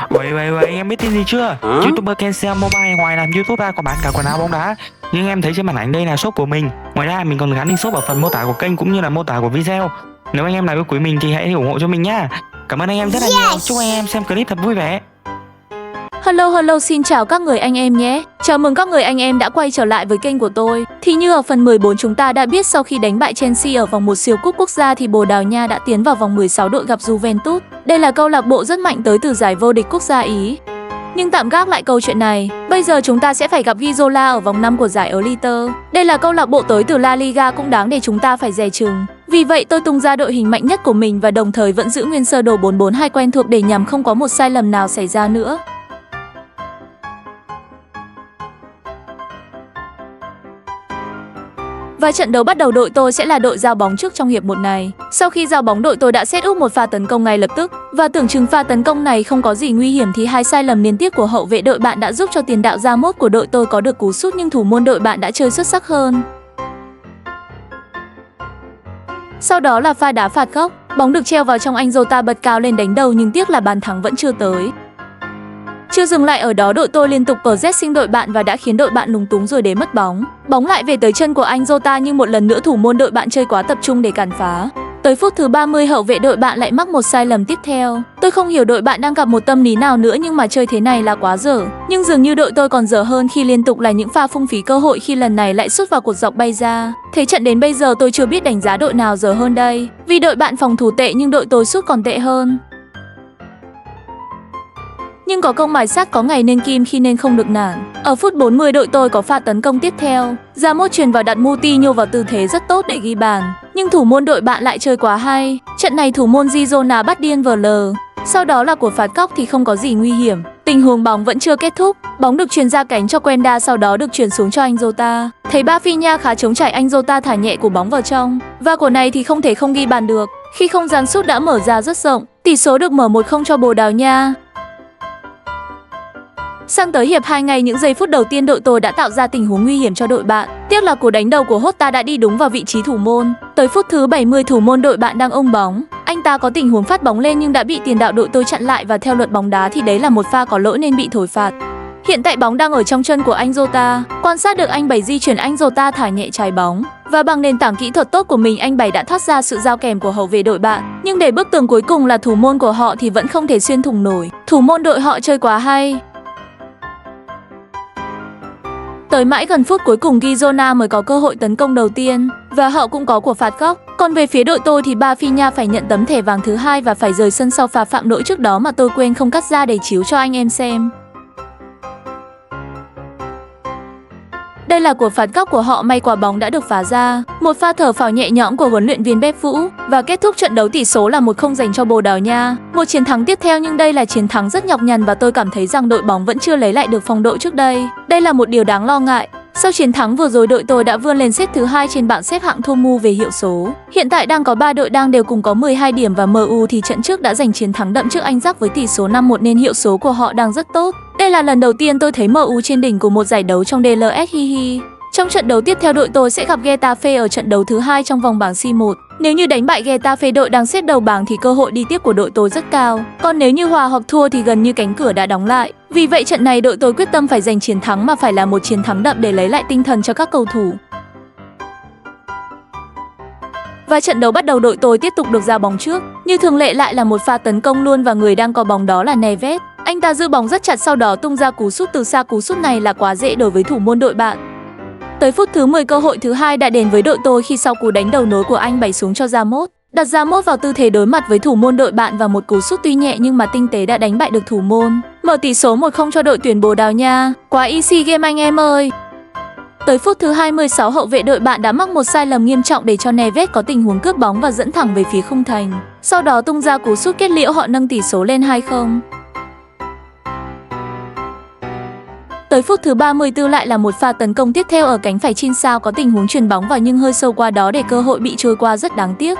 Vậy em biết tin gì chưa? YouTuber Kensel Mobile ngoài làm YouTube ra còn bán cả quần áo bóng đá. Nhưng em thấy trên màn ảnh đây là shop của mình. Ngoài ra mình còn gắn link shop ở phần mô tả của kênh cũng như là mô tả của video. Nếu anh em nào yêu quý mình thì hãy ủng hộ cho mình nhá. Cảm ơn anh em rất là nhiều. Chúc anh em xem clip thật vui vẻ. Hello, xin chào các người anh em nhé. Chào mừng các người anh em đã quay trở lại với kênh của tôi. Thì như ở phần 14 chúng ta đã biết, sau khi đánh bại Chelsea ở vòng 1 siêu cúp quốc gia thì Bồ Đào Nha đã tiến vào vòng 16 đội gặp Juventus. Đây là câu lạc bộ rất mạnh tới từ giải vô địch quốc gia Ý. Nhưng tạm gác lại câu chuyện này, bây giờ chúng ta sẽ phải gặp Guizola ở vòng 5 của giải Elite. Đây là câu lạc bộ tới từ La Liga cũng đáng để chúng ta phải dè chừng. Vì vậy tôi tung ra đội hình mạnh nhất của mình và đồng thời vẫn giữ nguyên sơ đồ 4-4-2 quen thuộc để nhằm không có một sai lầm nào xảy ra nữa. Và trận đấu bắt đầu, đội tôi sẽ là đội giao bóng trước trong hiệp 1 này. Sau khi giao bóng, đội tôi đã set up một pha tấn công ngay lập tức. Và tưởng chừng pha tấn công này không có gì nguy hiểm thì hai sai lầm liên tiếp của hậu vệ đội bạn đã giúp cho tiền đạo Ramos của đội tôi có được cú sút, nhưng thủ môn đội bạn đã chơi xuất sắc hơn. Sau đó là pha đá phạt góc, bóng được treo vào trong, anh Jota bật cao lên đánh đầu nhưng tiếc là bàn thắng vẫn chưa tới. Chưa dừng lại ở đó, đội tôi liên tục pressing đội bạn và đã khiến đội bạn lúng túng rồi để mất bóng. Bóng lại về tới chân của anh Jota nhưng một lần nữa thủ môn đội bạn chơi quá tập trung để cản phá. Tới phút thứ 30 hậu vệ đội bạn lại mắc một sai lầm tiếp theo. Tôi không hiểu đội bạn đang gặp một tâm lý nào nữa, nhưng mà chơi thế này là quá dở. Nhưng dường như đội tôi còn dở hơn khi liên tục là những pha phung phí cơ hội, khi lần này lại sút vào cột dọc bay ra. Thế trận đến bây giờ tôi chưa biết đánh giá đội nào dở hơn đây. Vì đội bạn phòng thủ tệ nhưng đội tôi sút còn tệ hơn. Nhưng có công mài sắt có ngày nên kim, khi nên không được nản. Ở phút 40 đội tôi có pha tấn công tiếp theo. Ramos chuyền vào đặt Moutinho vào tư thế rất tốt để ghi bàn. Nhưng thủ môn đội bạn lại chơi quá hay. Trận này thủ môn Girona bắt điên VL. Sau đó là cuộc phạt góc thì không có gì nguy hiểm. Tình huống bóng vẫn chưa kết thúc. Bóng được chuyền ra cánh cho Quenda, sau đó được chuyền xuống cho anh Jota. Thấy Rafinha khá trống trải, anh Jota thả nhẹ của bóng vào trong. Và quả này thì không thể không ghi bàn được. Khi không gian sút đã mở ra rất rộng. Tỷ số được mở 1-0 cho Bồ Đào Nha. Sang tới hiệp 2, ngay những giây phút đầu tiên đội tôi đã tạo ra tình huống nguy hiểm cho đội bạn. Tiếc là cú đánh đầu của Jota đã đi đúng vào vị trí thủ môn. Tới phút thứ 70 thủ môn đội bạn đang ôm bóng. Anh ta có tình huống phát bóng lên nhưng đã bị tiền đạo đội tôi chặn lại, và theo luật bóng đá thì đấy là một pha có lỗi nên bị thổi phạt. Hiện tại bóng đang ở trong chân của anh Jota. Quan sát được anh Bảy di chuyển, anh Jota thả nhẹ trái bóng. Và bằng nền tảng kỹ thuật tốt của mình, anh Bảy đã thoát ra sự giao kèm của hậu vệ đội bạn. Nhưng để bức tường cuối cùng là thủ môn của họ thì vẫn không thể xuyên thủng nổi. Thủ môn đội họ chơi quá hay. Tới mãi gần phút cuối cùng Girona mới có cơ hội tấn công đầu tiên và họ cũng có của phạt góc. Còn về phía đội tôi thì Rafinha phải nhận tấm thẻ vàng thứ 2 và phải rời sân sau pha phạm lỗi trước đó mà tôi quên không cắt ra để chiếu cho anh em xem. Đây là của phạt góc của họ, may quả bóng đã được phá ra. Một pha thở phào nhẹ nhõm của huấn luyện viên Pep Vũ và kết thúc trận đấu tỷ số là 1-0 dành cho Bồ Đào Nha. Một chiến thắng tiếp theo nhưng đây là chiến thắng rất nhọc nhằn và tôi cảm thấy rằng đội bóng vẫn chưa lấy lại được phong độ trước đây. Đây là một điều đáng lo ngại. Sau chiến thắng vừa rồi, đội tôi đã vươn lên xếp thứ 2 trên bảng xếp hạng Thomu về hiệu số. Hiện tại đang có 3 đội đang đều cùng có 12 điểm và MU thì trận trước đã giành chiến thắng đậm trước Anh Dắc với tỷ số 5-1 nên hiệu số của họ đang rất tốt. Đây là lần đầu tiên tôi thấy MU trên đỉnh của một giải đấu trong DLS hihi. Trong trận đấu tiếp theo đội tôi sẽ gặp Getafe ở trận đấu thứ 2 trong vòng bảng C1. Nếu như đánh bại Getafe, đội đang xếp đầu bảng, thì cơ hội đi tiếp của đội tôi rất cao. Còn nếu như hòa hoặc thua thì gần như cánh cửa đã đóng lại. Vì vậy trận này đội tôi quyết tâm phải giành chiến thắng, mà phải là một chiến thắng đậm để lấy lại tinh thần cho các cầu thủ. Và trận đấu bắt đầu, đội tôi tiếp tục được ra bóng trước. Như thường lệ lại là một pha tấn công luôn và người đang có bóng đó là Neves. Anh ta giữ bóng rất chặt, sau đó tung ra cú sút từ xa. Cú sút này là quá dễ đối với thủ môn đội bạn. Tới phút thứ 10 cơ hội thứ 2 đã đến với đội tôi khi sau cú đánh đầu nối của anh Bảy xuống cho Ramos. Đặt Ramos vào tư thế đối mặt với thủ môn đội bạn và một cú sút tuy nhẹ nhưng mà tinh tế đã đánh bại được thủ môn. Mở tỷ số 1-0 cho đội tuyển Bồ Đào Nha. Quá easy game anh em ơi. Tới phút thứ 26 hậu vệ đội bạn đã mắc một sai lầm nghiêm trọng để cho Neves có tình huống cướp bóng và dẫn thẳng về phía khung thành. Sau đó tung ra cú sút kết liễu, họ nâng tỷ số lên 2-0. Tới phút thứ 34 lại là một pha tấn công tiếp theo ở cánh phải. Chin Sao có tình huống chuyền bóng vào nhưng hơi sâu qua đó để cơ hội bị trôi qua rất đáng tiếc.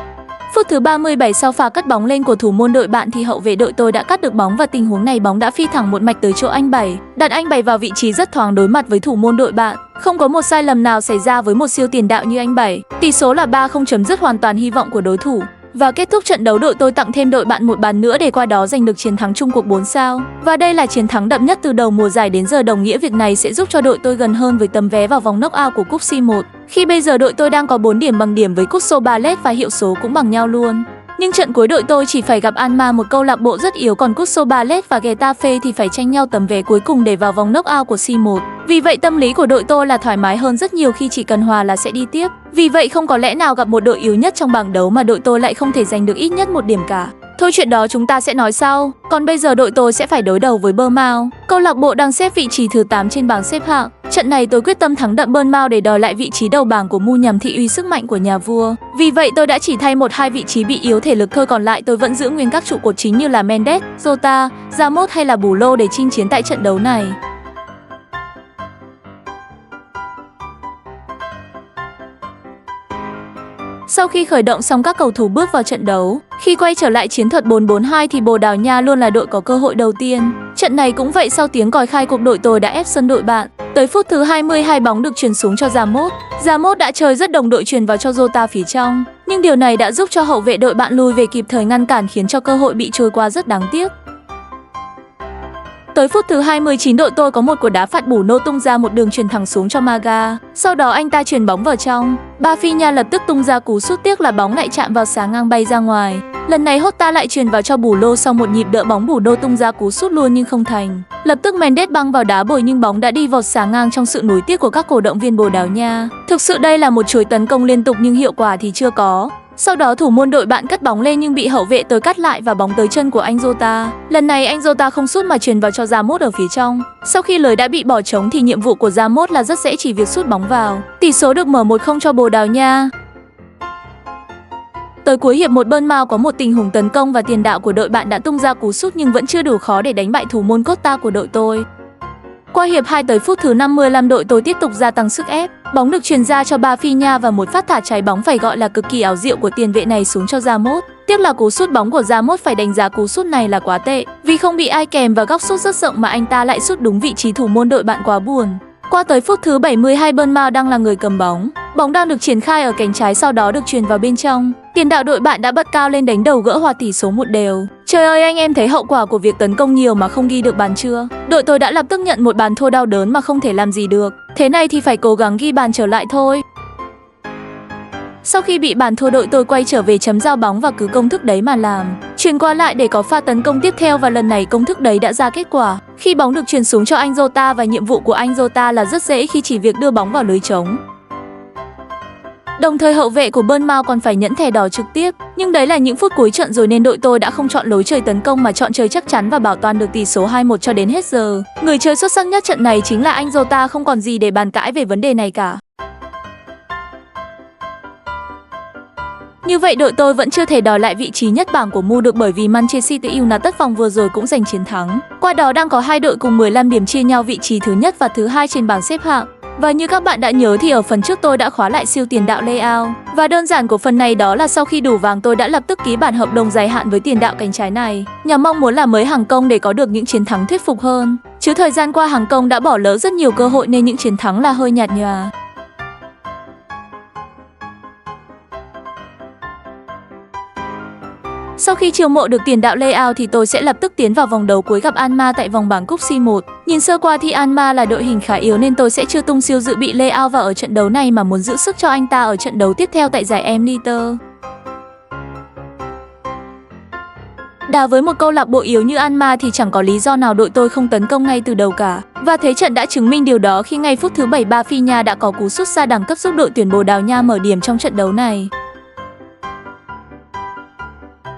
Phút thứ 37 sau pha cắt bóng lên của thủ môn đội bạn thì hậu vệ đội tôi đã cắt được bóng và tình huống này bóng đã phi thẳng một mạch tới chỗ anh Bảy. Đặt anh Bảy vào vị trí rất thoáng đối mặt với thủ môn đội bạn. Không có một sai lầm nào xảy ra với một siêu tiền đạo như anh Bảy. Tỷ số là 3-0, chấm dứt hoàn toàn hy vọng của đối thủ. Và kết thúc trận đấu, đội tôi tặng thêm đội bạn một bàn nữa để qua đó giành được chiến thắng chung cuộc 4 sao. Và đây là chiến thắng đậm nhất từ đầu mùa giải đến giờ, đồng nghĩa việc này sẽ giúp cho đội tôi gần hơn với tấm vé vào vòng knock-out của cúp C1. Khi bây giờ đội tôi đang có 4 điểm bằng điểm với Crystal Palace và hiệu số cũng bằng nhau luôn. Nhưng trận cuối đội tôi chỉ phải gặp Alma, một câu lạc bộ rất yếu, còn Crystal Palace và Getafe thì phải tranh nhau tấm vé cuối cùng để vào vòng knock-out của C1. Vì vậy tâm lý của đội tôi là thoải mái hơn rất nhiều khi chỉ cần hòa là sẽ đi tiếp. Vì vậy không có lẽ nào gặp một đội yếu nhất trong bảng đấu mà đội tôi lại không thể giành được ít nhất một điểm cả. Thôi chuyện đó chúng ta sẽ nói sau. Còn bây giờ đội tôi sẽ phải đối đầu với Bournemouth, câu lạc bộ đang xếp vị trí thứ 8 trên bảng xếp hạng. Trận này tôi quyết tâm thắng đậm Bournemouth để đòi lại vị trí đầu bảng của Mu nhằm thị uy sức mạnh của nhà vua. Vì vậy tôi đã chỉ thay 1-2 vị trí bị yếu thể lực thôi, còn lại tôi vẫn giữ nguyên các trụ cột chính như là Mendes, Jota, Ramos hay là Bulo để chinh chiến tại trận đấu này. Sau khi khởi động xong các cầu thủ bước vào trận đấu, khi quay trở lại chiến thuật 4-4-2 thì Bồ Đào Nha luôn là đội có cơ hội đầu tiên. Trận này cũng vậy, sau tiếng còi khai cuộc đội tôi đã ép sân đội bạn. Tới phút thứ 22 bóng được chuyền xuống cho Ramos. Ramos đã chơi rất đồng đội chuyền vào cho Jota phía trong, nhưng điều này đã giúp cho hậu vệ đội bạn lùi về kịp thời ngăn cản, khiến cho cơ hội bị trôi qua rất đáng tiếc. Tới phút thứ 29 đội tôi có một quả đá phạt Bruno tung ra một đường chuyền thẳng xuống cho Maga. Sau đó anh ta chuyền bóng vào trong. Rafinha lập tức tung ra cú sút, tiếc là bóng lại chạm vào xà ngang bay ra ngoài. Lần này Jota lại chuyền vào cho Bruno, sau một nhịp đỡ bóng Bruno tung ra cú sút luôn nhưng không thành. Lập tức Mendes băng vào đá bồi nhưng bóng đã đi vọt xà ngang trong sự nuối tiếc của các cổ động viên Bồ Đào Nha. Thực sự đây là một chuỗi tấn công liên tục nhưng hiệu quả thì chưa có. Sau đó thủ môn đội bạn cất bóng lên nhưng bị hậu vệ tới cắt lại và bóng tới chân của anh Jota. Lần này anh Jota không sút mà chuyền vào cho Ramos ở phía trong. Sau khi lưới đã bị bỏ trống thì nhiệm vụ của Ramos là rất dễ, chỉ việc sút bóng vào. Tỷ số được mở 1-0 cho Bồ Đào Nha. Tới cuối hiệp 1, Bournemouth có một tình huống tấn công và tiền đạo của đội bạn đã tung ra cú sút nhưng vẫn chưa đủ khó để đánh bại thủ môn Costa của đội tôi. Qua hiệp 2 tới phút thứ 55, đội tôi tiếp tục gia tăng sức ép. Bóng được truyền ra cho Rafinha và một phát thả trái bóng phải gọi là cực kỳ ảo diệu của tiền vệ này xuống cho Ramos. Tiếc là cú sút bóng của Ramos, phải đánh giá cú sút này là quá tệ, vì không bị ai kèm và góc sút rất rộng mà anh ta lại sút đúng vị trí thủ môn đội bạn, quá buồn. Qua tới phút thứ 72, Bournemouth đang là người cầm bóng. Bóng đang được triển khai ở cánh trái, sau đó được truyền vào bên trong. Tiền đạo đội bạn đã bật cao lên đánh đầu gỡ hòa tỷ số 1-1. Trời ơi, anh em thấy hậu quả của việc tấn công nhiều mà không ghi được bàn chưa? Đội tôi đã lập tức nhận một bàn thua đau đớn mà không thể làm gì được. Thế này thì phải cố gắng ghi bàn trở lại thôi. Sau khi bị bàn thua, đội tôi quay trở về chấm giao bóng và cứ công thức đấy mà làm. Chuyền qua lại để có pha tấn công tiếp theo và lần này công thức đấy đã ra kết quả. Khi bóng được chuyền xuống cho anh Jota và nhiệm vụ của anh Jota là rất dễ khi chỉ việc đưa bóng vào lưới trống. Đồng thời hậu vệ của Bournemouth còn phải nhẫn thẻ đỏ trực tiếp. Nhưng đấy là những phút cuối trận rồi nên đội tôi đã không chọn lối chơi tấn công mà chọn chơi chắc chắn và bảo toàn được tỷ số 2-1 cho đến hết giờ. Người chơi xuất sắc nhất trận này chính là anh Jota, không còn gì để bàn cãi về vấn đề này cả. Như vậy đội tôi vẫn chưa thể đòi lại vị trí nhất bảng của Mu được, bởi vì Manchester United vòng vừa rồi cũng giành chiến thắng. Qua đó đang có hai đội cùng 15 điểm chia nhau vị trí thứ nhất và thứ hai trên bảng xếp hạng. Và như các bạn đã nhớ thì ở phần trước tôi đã khóa lại siêu tiền đạo Leao. Và đơn giản của phần này đó là sau khi đủ vàng tôi đã lập tức ký bản hợp đồng dài hạn với tiền đạo cánh trái này, nhằm mong muốn là mới hàng công để có được những chiến thắng thuyết phục hơn. Chứ thời gian qua hàng công đã bỏ lỡ rất nhiều cơ hội nên những chiến thắng là hơi nhạt nhòa. Sau khi chiêu mộ được tiền đạo Leao thì tôi sẽ lập tức tiến vào vòng đấu cuối gặp Alma tại vòng bảng cúp C1. Nhìn sơ qua thì Alma là đội hình khá yếu nên tôi sẽ chưa tung siêu dự bị Leao vào ở trận đấu này mà muốn giữ sức cho anh ta ở trận đấu tiếp theo tại giải Emirates. Đá với một câu lạc bộ yếu như Alma thì chẳng có lý do nào đội tôi không tấn công ngay từ đầu cả. Và thế trận đã chứng minh điều đó khi ngay phút thứ 7 Rafinha đã có cú sút xa đẳng cấp giúp đội tuyển Bồ Đào Nha mở điểm trong trận đấu này.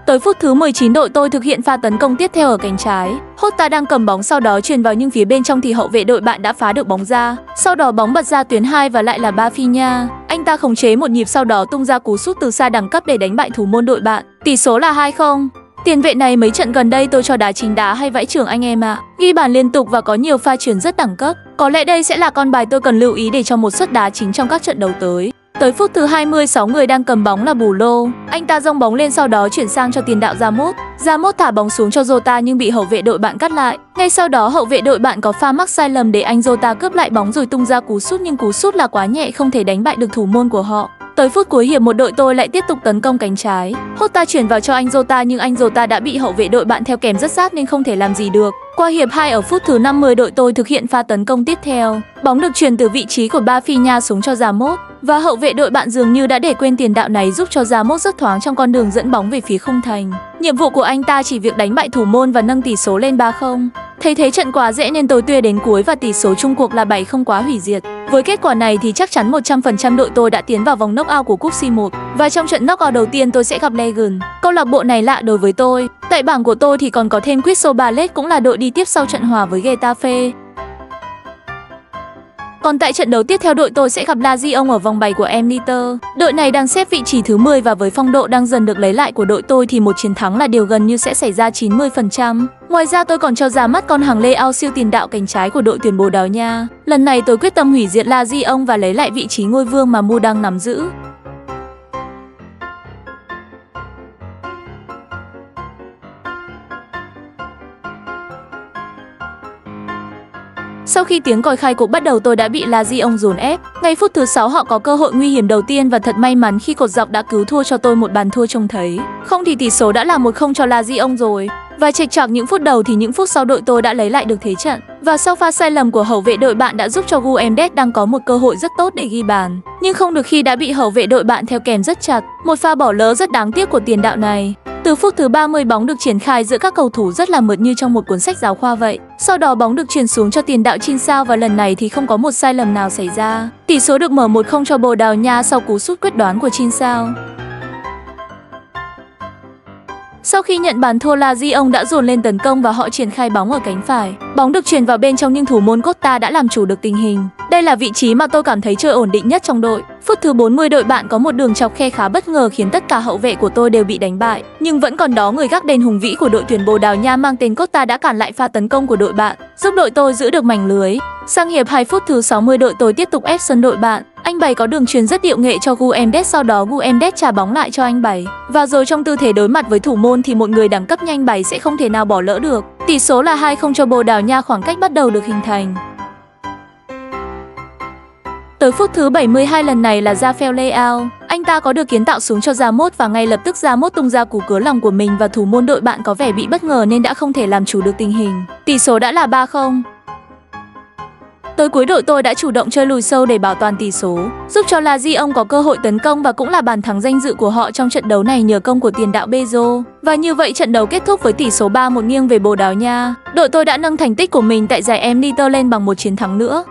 Tới phút thứ 19 đội tôi thực hiện pha tấn công tiếp theo ở cánh trái. Jota đang cầm bóng sau đó chuyền vào nhưng phía bên trong thì hậu vệ đội bạn đã phá được bóng ra. Sau đó bóng bật ra tuyến 2 và lại là Rafinha. Anh ta khống chế một nhịp sau đó tung ra cú sút từ xa đẳng cấp để đánh bại thủ môn đội bạn. Tỷ số là 2-0. Tiền vệ này mấy trận gần đây tôi cho đá chính đá hay vãi chưởng anh em ạ. Ghi bàn liên tục và có nhiều pha chuyển rất đẳng cấp. Có lẽ đây sẽ là con bài tôi cần lưu ý để cho một suất đá chính trong các trận đấu tới. Tới phút thứ 26 người đang cầm bóng là Bulo. Anh ta dâng bóng lên sau đó chuyển sang cho tiền đạo Ramos. Ramos thả bóng xuống cho Jota nhưng bị hậu vệ đội bạn cắt lại. Ngay sau đó hậu vệ đội bạn có pha mắc sai lầm để anh Jota cướp lại bóng rồi tung ra cú sút nhưng cú sút là quá nhẹ, không thể đánh bại được thủ môn của họ. Tới phút cuối hiệp một đội tôi lại tiếp tục tấn công cánh trái. Hota chuyển vào cho anh Jota nhưng anh Jota đã bị hậu vệ đội bạn theo kèm rất sát nên không thể làm gì được. Qua hiệp 2 ở phút thứ 50 đội tôi thực hiện pha tấn công tiếp theo. Bóng được chuyển từ vị trí của Rafinha xuống cho Ramos và hậu vệ đội bạn dường như đã để quên tiền đạo này giúp cho Ramos rất thoáng trong con đường dẫn bóng về phía khung thành. Nhiệm vụ của anh ta chỉ việc đánh bại thủ môn và nâng tỷ số lên 3-0. Thấy thế trận quá dễ nên tôi tuê đến cuối và tỷ số chung cuộc là 7 không quá hủy diệt. Với kết quả này thì chắc chắn 100% đội tôi đã tiến vào vòng knock-out của cúp C1 và trong trận knock-out đầu tiên tôi sẽ gặp Legan. Câu lạc bộ này lạ đối với tôi. Tại bảng của tôi thì còn có thêm Crystal Palace cũng là đội đi tiếp sau trận hòa với Getafe. Còn tại trận đấu tiếp theo đội tôi sẽ gặp Lazio ở vòng 7 của Emirates. Đội này đang xếp vị trí thứ 10 và với phong độ đang dần được lấy lại của đội tôi thì một chiến thắng là điều gần như sẽ xảy ra 90%. Ngoài ra tôi còn cho ra mắt con hàng Leao siêu tiền đạo cánh trái của đội tuyển Bồ Đào Nha. Lần này tôi quyết tâm hủy diệt Lazio và lấy lại vị trí ngôi vương mà Mu đang nắm giữ. Sau khi tiếng còi khai cuộc bắt đầu tôi đã bị Lazio dồn ép. Ngay phút thứ 6 họ có cơ hội nguy hiểm đầu tiên và thật may mắn khi cột dọc đã cứu thua cho tôi một bàn thua trông thấy. Không thì tỷ số đã là 1-0 cho Lazio rồi. Và chệch choạc những phút đầu thì những phút sau đội tôi đã lấy lại được thế trận. Và sau pha sai lầm của hậu vệ đội bạn đã giúp cho Guedes đang có một cơ hội rất tốt để ghi bàn. Nhưng không được khi đã bị hậu vệ đội bạn theo kèm rất chặt. Một pha bỏ lỡ rất đáng tiếc của tiền đạo này. Từ phút thứ 30 bóng được triển khai giữa các cầu thủ rất là mượt như trong một cuốn sách giáo khoa vậy. Sau đó bóng được chuyển xuống cho tiền đạo Chinsao và lần này thì không có một sai lầm nào xảy ra. Tỷ số được mở 1-0 cho Bồ Đào Nha sau cú sút quyết đoán của Chinsao. Sau khi nhận bàn thua, Lazio đã dồn lên tấn công và họ triển khai bóng ở cánh phải. Bóng được truyền vào bên trong nhưng thủ môn Costa đã làm chủ được tình hình. Đây là vị trí mà tôi cảm thấy chơi ổn định nhất trong đội. Phút thứ 40 đội bạn có một đường chọc khe khá bất ngờ khiến tất cả hậu vệ của tôi đều bị đánh bại. Nhưng vẫn còn đó người gác đền hùng vĩ của đội tuyển Bồ Đào Nha mang tên Costa đã cản lại pha tấn công của đội bạn, giúp đội tôi giữ được mảnh lưới. Sang hiệp 2 phút thứ 60 đội tôi tiếp tục ép sân đội bạn. Anh Bảy có đường truyền rất điệu nghệ cho Guedes, sau đó Guedes trả bóng lại cho anh Bảy. Và rồi trong tư thế đối mặt với thủ môn thì một người đẳng cấp như anh Bảy sẽ không thể nào bỏ lỡ được. Tỷ số là 2-0 cho Bồ Đào Nha, khoảng cách bắt đầu được hình thành. Tới phút thứ 72 lần này là Rafael Leao. Anh ta có được kiến tạo xuống cho Ramos và ngay lập tức Ramos tung ra cú cứa lòng của mình và thủ môn đội bạn có vẻ bị bất ngờ nên đã không thể làm chủ được tình hình. Tỷ số đã là 3-0. Tới cuối đội tôi đã chủ động chơi lùi sâu để bảo toàn tỷ số, giúp cho Lazio có cơ hội tấn công và cũng là bàn thắng danh dự của họ trong trận đấu này nhờ công của tiền đạo Bezo. Và như vậy trận đấu kết thúc với tỷ số 3-1 nghiêng về Bồ Đào Nha. Đội tôi đã nâng thành tích của mình tại giải Emirates lên bằng một chiến thắng nữa.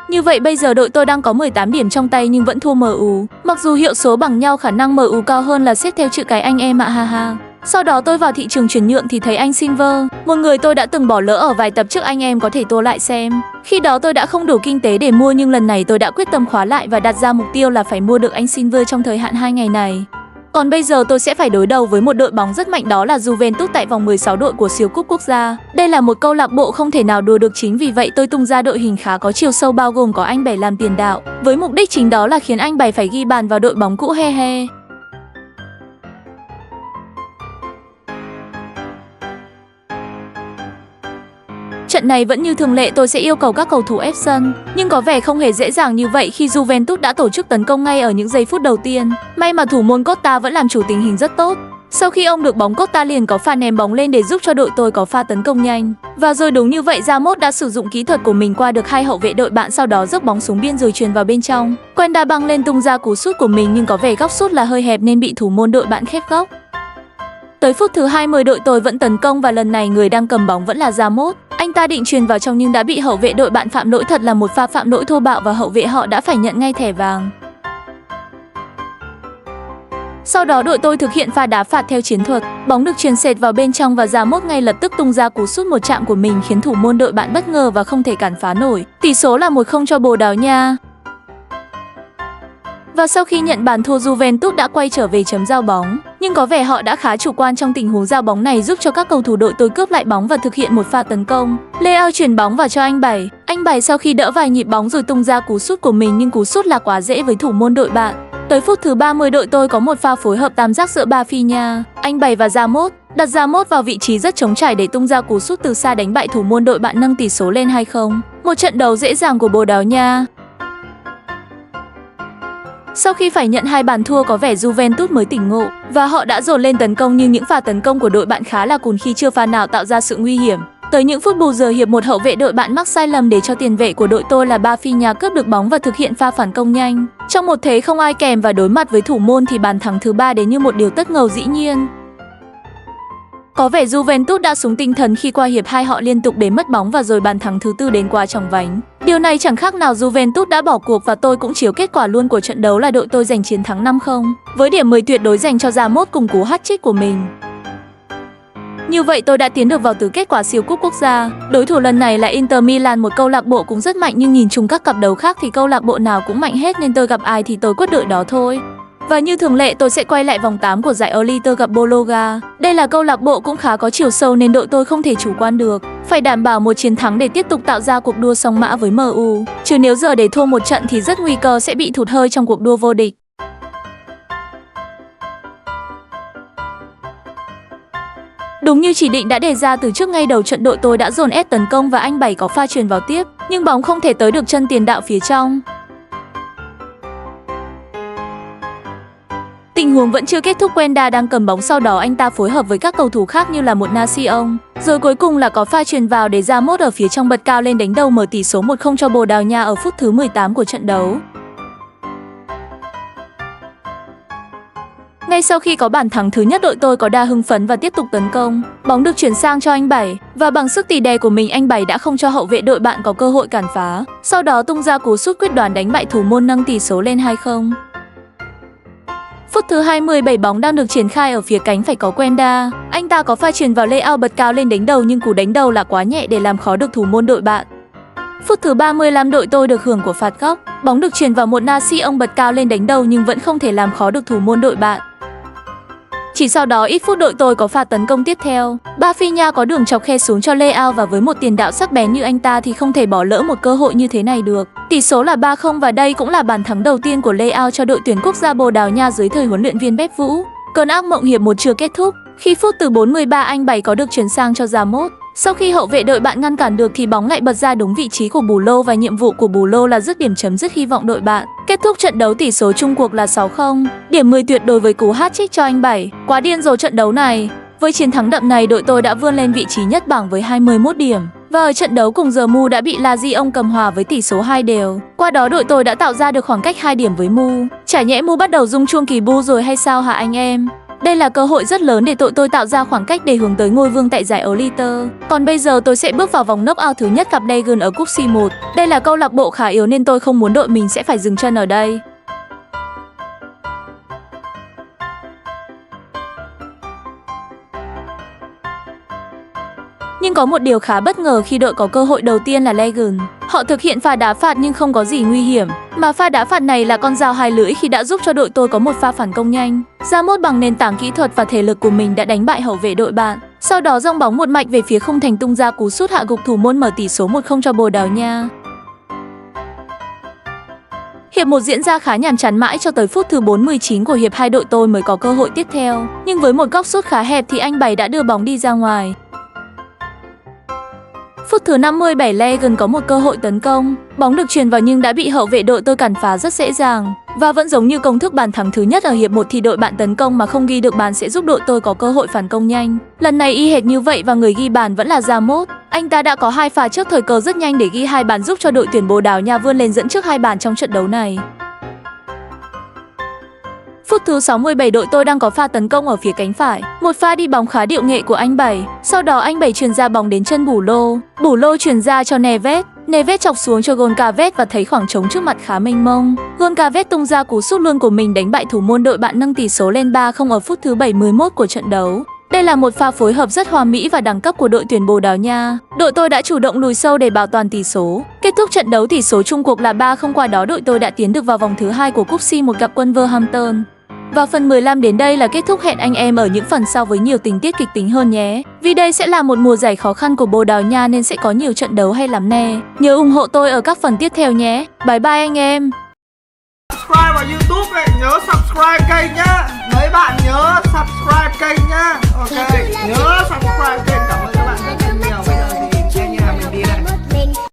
Như vậy bây giờ đội tôi đang có 18 điểm trong tay nhưng vẫn thua MU. Mặc dù hiệu số bằng nhau, khả năng MU cao hơn là xếp theo chữ cái anh em ạ, ha ha. Sau đó tôi vào thị trường chuyển nhượng thì thấy anh Silver, một người tôi đã từng bỏ lỡ ở vài tập trước, anh em có thể tua lại xem. Khi đó tôi đã không đủ kinh tế để mua nhưng lần này tôi đã quyết tâm khóa lại và đặt ra mục tiêu là phải mua được anh Silver trong thời hạn 2 ngày này. Còn bây giờ tôi sẽ phải đối đầu với một đội bóng rất mạnh, đó là Juventus tại vòng 16 đội của siêu cúp quốc gia. Đây là một câu lạc bộ không thể nào đùa được, chính vì vậy tôi tung ra đội hình khá có chiều sâu bao gồm có anh Bảy làm tiền đạo, với mục đích chính đó là khiến anh Bảy phải ghi bàn vào đội bóng cũ, he he. Trận này vẫn như thường lệ, tôi sẽ yêu cầu các cầu thủ ép sân, nhưng có vẻ không hề dễ dàng như vậy khi Juventus đã tổ chức tấn công ngay ở những giây phút đầu tiên. May mà thủ môn Costa vẫn làm chủ tình hình rất tốt. Sau khi ông được bóng, Costa liền có pha ném bóng lên để giúp cho đội tôi có pha tấn công nhanh. Và rồi đúng như vậy, Ramos đã sử dụng kỹ thuật của mình qua được hai hậu vệ đội bạn, sau đó dốc bóng xuống biên rồi truyền vào bên trong. Quenda băng lên tung ra cú sút của mình nhưng có vẻ góc sút là hơi hẹp nên bị thủ môn đội bạn khép góc. Tới phút thứ 20 đội tôi vẫn tấn công và lần này người đang cầm bóng vẫn là Ramos. Anh ta định truyền vào trong nhưng đã bị hậu vệ đội bạn phạm lỗi, thật là một pha phạm lỗi thô bạo và hậu vệ họ đã phải nhận ngay thẻ vàng. Sau đó đội tôi thực hiện pha đá phạt theo chiến thuật, bóng được truyền sệt vào bên trong và Ramos ngay lập tức tung ra cú sút một chạm của mình khiến thủ môn đội bạn bất ngờ và không thể cản phá nổi. Tỷ số là 1-0 cho Bồ Đào Nha. Và sau khi nhận bàn thua, Juventus đã quay trở về chấm giao bóng, nhưng có vẻ họ đã khá chủ quan trong tình huống giao bóng này, giúp cho các cầu thủ đội tôi cướp lại bóng và thực hiện một pha tấn công. Leao chuyển bóng vào cho anh Bảy. Anh Bảy sau khi đỡ vài nhịp bóng rồi tung ra cú sút của mình nhưng cú sút là quá dễ với thủ môn đội bạn. Tới phút thứ 30 đội tôi có một pha phối hợp tam giác giữa Rafinha, anh Bảy và Ramos, đặt Ramos vào vị trí rất trống trải để tung ra cú sút từ xa đánh bại thủ môn đội bạn, nâng tỷ số lên 2-0. Một trận đấu dễ dàng của Bồ Đào Nha. Sau khi phải nhận 2 bàn thua có vẻ Juventus mới tỉnh ngộ và họ đã dồn lên tấn công, nhưng những pha tấn công của đội bạn khá là cùn khi chưa pha nào tạo ra sự nguy hiểm. Tới những phút bù giờ hiệp 1, hậu vệ đội bạn mắc sai lầm để cho tiền vệ của đội tôi là Rafinha cướp được bóng và thực hiện pha phản công nhanh. Trong một thế không ai kèm và đối mặt với thủ môn thì bàn thắng thứ 3 đến như một điều tất ngầu dĩ nhiên. Có vẻ Juventus đã súng tinh thần khi qua hiệp 2 họ liên tục để mất bóng và rồi bàn thắng thứ 4 đến quá chóng vánh. Điều này chẳng khác nào Juventus đã bỏ cuộc và tôi cũng chiếu kết quả luôn của trận đấu là đội tôi giành chiến thắng 5-0 với điểm 10 tuyệt đối dành cho Ramos cùng cú hat-trick của mình. Như vậy tôi đã tiến được vào tứ kết quả siêu cúp quốc gia. Đối thủ lần này là Inter Milan, một câu lạc bộ cũng rất mạnh, nhưng nhìn chung các cặp đấu khác thì câu lạc bộ nào cũng mạnh hết nên tôi gặp ai thì tôi quất đội đó thôi. Và như thường lệ tôi sẽ quay lại vòng 8 của giải Elite gặp Bologna. Đây là câu lạc bộ cũng khá có chiều sâu nên đội tôi không thể chủ quan được. Phải đảm bảo một chiến thắng để tiếp tục tạo ra cuộc đua song mã với MU. Chứ nếu giờ để thua một trận thì rất nguy cơ sẽ bị thụt hơi trong cuộc đua vô địch. Đúng như chỉ định đã đề ra từ trước, ngay đầu trận đội tôi đã dồn ép tấn công và anh Bảy có pha chuyền vào tiếp, nhưng bóng không thể tới được chân tiền đạo phía trong. Tình huống vẫn chưa kết thúc, Quenda đang cầm bóng, sau đó anh ta phối hợp với các cầu thủ khác như là một Nacion. Rồi cuối cùng là có pha chuyền vào để Ramos ở phía trong bật cao lên đánh đầu mở tỷ số 1-0 cho Bồ Đào Nha ở phút thứ 18 của trận đấu. Ngay sau khi có bàn thắng thứ nhất, đội tôi có đà hưng phấn và tiếp tục tấn công. Bóng được chuyển sang cho anh Bảy và bằng sức tỉ đè của mình, anh Bảy đã không cho hậu vệ đội bạn có cơ hội cản phá. Sau đó tung ra cú sút quyết đoán đánh bại thủ môn, nâng tỷ số lên 2-0. Phút thứ 27, bóng đang được triển khai ở phía cánh phải có Quenda. Anh ta có pha chuyền vào Leao bật cao lên đánh đầu, nhưng cú đánh đầu là quá nhẹ để làm khó được thủ môn đội bạn. Phút thứ 35, đội tôi được hưởng của phạt góc. Bóng được chuyền vào một Nacion bật cao lên đánh đầu nhưng vẫn không thể làm khó được thủ môn đội bạn. Chỉ sau đó ít phút đội tôi có pha tấn công tiếp theo. Rafinha có đường chọc khe xuống cho Leao và với một tiền đạo sắc bén như anh ta thì không thể bỏ lỡ một cơ hội như thế này được. Tỷ số là 3-0 và đây cũng là bàn thắng đầu tiên của Leao cho đội tuyển quốc gia Bồ Đào Nha dưới thời huấn luyện viên Pep Vũ. Cơn ác mộng hiệp 1 chưa kết thúc. Khi phút từ 43, anh Bảy có được chuyển sang cho Ramos. Sau khi hậu vệ đội bạn ngăn cản được thì bóng lại bật ra đúng vị trí của Bù Lô và nhiệm vụ của Bù Lô là dứt điểm chấm dứt hy vọng đội bạn. Kết thúc trận đấu tỷ số chung cuộc là 6-0. Điểm 10 tuyệt đối với cú hat-trick cho anh Bảy. Quá điên rồ trận đấu này. Với chiến thắng đậm này, đội tôi đã vươn lên vị trí nhất bảng với 21 điểm. Và ở trận đấu cùng giờ Mu đã bị Lazio cầm hòa với tỷ số 2-2. Qua đó đội tôi đã tạo ra được khoảng cách 2 điểm với Mu. Chả nhẽ Mu bắt đầu rung chuông kỳ bu rồi hay sao hả anh em? Đây là cơ hội rất lớn để đội tôi tạo ra khoảng cách để hướng tới ngôi vương tại giải Elite. Còn bây giờ tôi sẽ bước vào vòng knock-out thứ nhất gặp Dagon ở cúp C1. Đây là câu lạc bộ khá yếu nên tôi không muốn đội mình sẽ phải dừng chân ở đây. Nhưng có một điều khá bất ngờ khi đội có cơ hội đầu tiên là Dagon. Họ thực hiện pha đá phạt nhưng không có gì nguy hiểm. Mà pha đá phạt này là con dao hai lưỡi khi đã giúp cho đội tôi có một pha phản công nhanh. Ramos bằng nền tảng kỹ thuật và thể lực của mình đã đánh bại hậu vệ đội bạn. Sau đó dong bóng một mạch về phía khung thành tung ra cú sút hạ gục thủ môn mở tỷ số 1-0 cho Bồ Đào Nha. Hiệp 1 diễn ra khá nhàm chán mãi cho tới phút thứ 49 của hiệp 2 đội tôi mới có cơ hội tiếp theo. Nhưng với một góc sút khá hẹp thì anh Bảy đã đưa bóng đi ra ngoài. Phút thứ 57, Legan có một cơ hội tấn công. Bóng được chuyền vào nhưng đã bị hậu vệ đội tôi cản phá rất dễ dàng. Và vẫn giống như công thức bàn thắng thứ nhất ở hiệp 1 thì đội bạn tấn công mà không ghi được bàn sẽ giúp đội tôi có cơ hội phản công nhanh. Lần này y hệt như vậy và người ghi bàn vẫn là Ramos. Anh ta đã có 2 pha trước thời cơ rất nhanh để ghi 2 bàn giúp cho đội tuyển Bồ Đào Nha vươn lên dẫn trước 2 bàn trong trận đấu này. Phút thứ 67, đội tôi đang có pha tấn công ở phía cánh phải. Một pha đi bóng khá điệu nghệ của anh Bảy. Sau đó anh Bảy chuyền ra bóng đến chân Bù Lô. Bù Lô chuyền ra cho Neves. Neves chọc xuống cho Goncalves và thấy khoảng trống trước mặt khá mênh mông. Goncalves tung ra cú sút luôn của mình đánh bại thủ môn đội bạn nâng tỷ số lên 3-0 ở phút thứ 71 của trận đấu. Đây là một pha phối hợp rất hoa mỹ và đẳng cấp của đội tuyển Bồ Đào Nha. Đội tôi đã chủ động lùi sâu để bảo toàn tỷ số. Kết thúc trận đấu tỷ số chung cuộc là 3-0, qua đó đội tôi đã tiến được vào vòng thứ 2 của cúp C1 gặp Wolverhampton. Và phần 15 đến đây là kết thúc, hẹn anh em ở những phần sau với nhiều tình tiết kịch tính hơn nhé. Vì đây sẽ là một mùa giải khó khăn của Bồ Đào Nha nên sẽ có nhiều trận đấu hay lắm nè. Nhớ ủng hộ tôi ở các phần tiếp theo nhé. Bye bye anh em. Subscribe vào YouTube ấy, nhớ subscribe kênh nhá. Mấy bạn nhớ subscribe kênh nhá. Ok, nhớ subscribe kênh, cảm ơn.